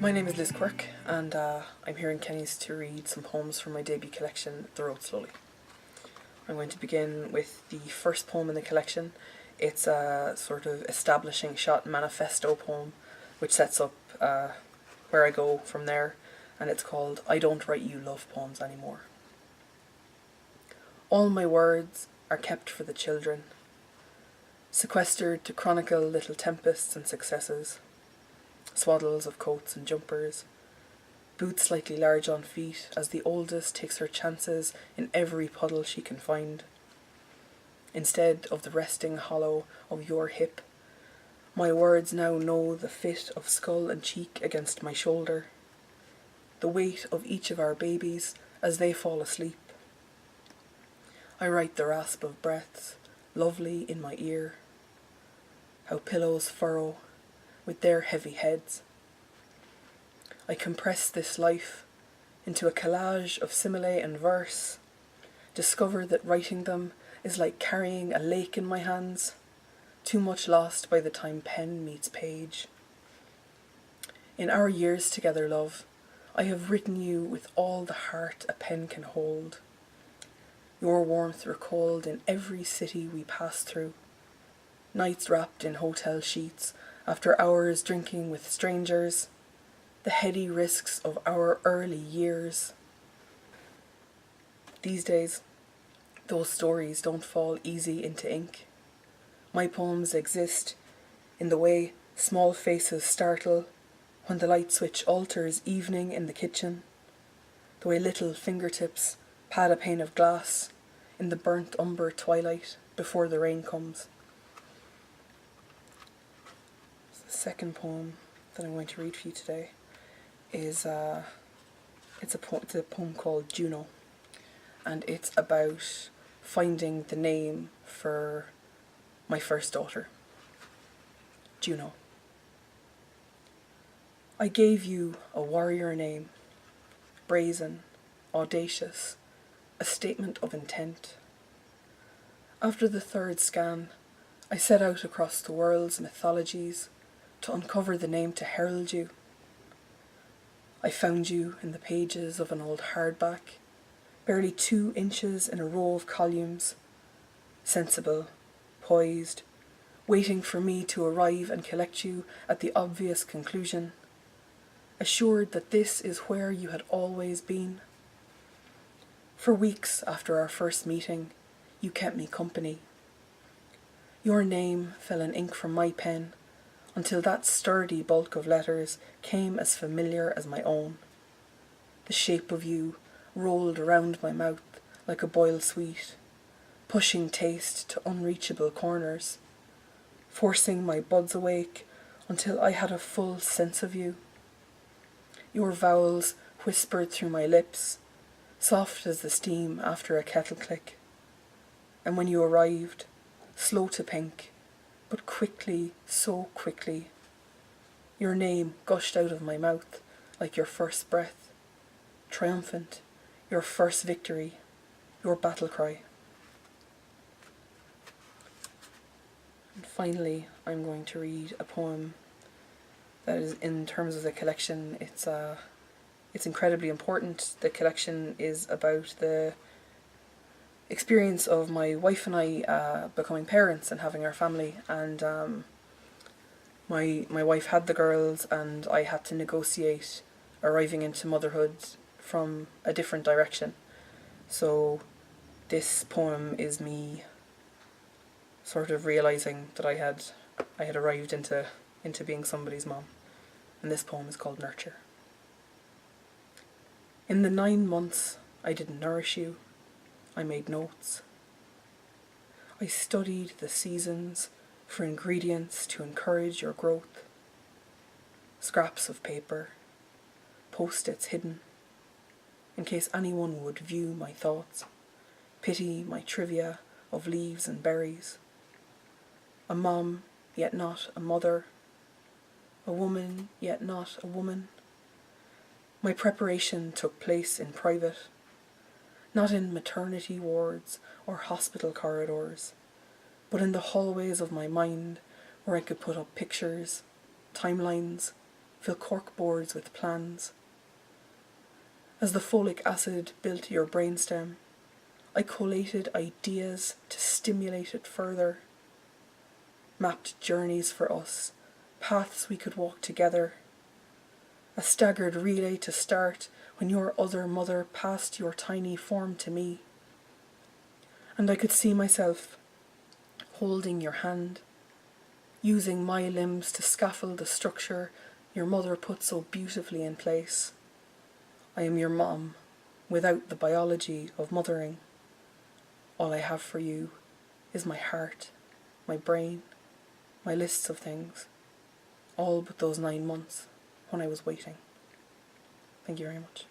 My name is Liz Quirk, and I'm here in Kennys to read some poems from my debut collection, The Road Slowly. I'm going to begin with the first poem in the collection. It's a sort of establishing shot manifesto poem, which sets up where I go from there, and it's called I Don't Write You Love Poems Anymore. All my words are kept for the children, sequestered to chronicle little tempests and successes, swaddles of coats and jumpers, boots slightly large on feet as the oldest takes her chances in every puddle she can find. Instead of the resting hollow of your hip, my words now know the fit of skull and cheek against my shoulder, the weight of each of our babies as they fall asleep. I write the rasp of breaths, lovely in my ear, how pillows furrow with their heavy heads. I compress this life into a collage of simile and verse, discover that writing them is like carrying a lake in my hands, too much lost by the time pen meets page. In our years together, love, I have written you with all the heart a pen can hold, your warmth recalled in every city we pass through, nights wrapped in hotel sheets after hours drinking with strangers, the heady risks of our early years. These days, those stories don't fall easy into ink. My poems exist in the way small faces startle when the light switch alters evening in the kitchen, the way little fingertips pad a pane of glass in the burnt umber twilight before the rain comes. The second poem that I'm going to read for you today is it's a poem called Juno, and it's about finding the name for my first daughter, Juno. I gave you a warrior name, brazen, audacious, a statement of intent. After the third scan, I set out across the world's mythologies to uncover the name to herald you. I found you in the pages of an old hardback, barely 2 inches in a row of columns, sensible, poised, waiting for me to arrive and collect you at the obvious conclusion, assured that this is where you had always been. For weeks after our first meeting, you kept me company. Your name fell in ink from my pen until that sturdy bulk of letters came as familiar as my own. The shape of you rolled around my mouth like a boiled sweet, pushing taste to unreachable corners, forcing my buds awake until I had a full sense of you. Your vowels whispered through my lips, soft as the steam after a kettle click. And when you arrived, slow to pink, but quickly, so quickly, your name gushed out of my mouth like your first breath, triumphant, your first victory, your battle cry. And finally, I'm going to read a poem that is, in terms of the collection, it's incredibly important. The collection is about the experience of my wife and I becoming parents and having our family, and my wife had the girls and I had to negotiate arriving into motherhood from a different direction. So this poem is me sort of realising that I had arrived into being somebody's mom, and this poem is called Nurture. In the 9 months I didn't nourish you, I made notes. I studied the seasons for ingredients to encourage your growth. Scraps of paper, post-its hidden, in case anyone would view my thoughts, pity my trivia of leaves and berries. A mom, yet not a mother. A woman, yet not a woman. My preparation took place in private, not in maternity wards or hospital corridors, but in the hallways of my mind where I could put up pictures, timelines, fill cork boards with plans. As the folic acid built your brainstem, I collated ideas to stimulate it further, mapped journeys for us, paths we could walk together, a staggered relay to start when your other mother passed your tiny form to me. And I could see myself holding your hand, using my limbs to scaffold the structure your mother put so beautifully in place. I am your mom, without the biology of mothering. All I have for you is my heart, my brain, my lists of things, all but those 9 months when I was waiting. Thank you very much.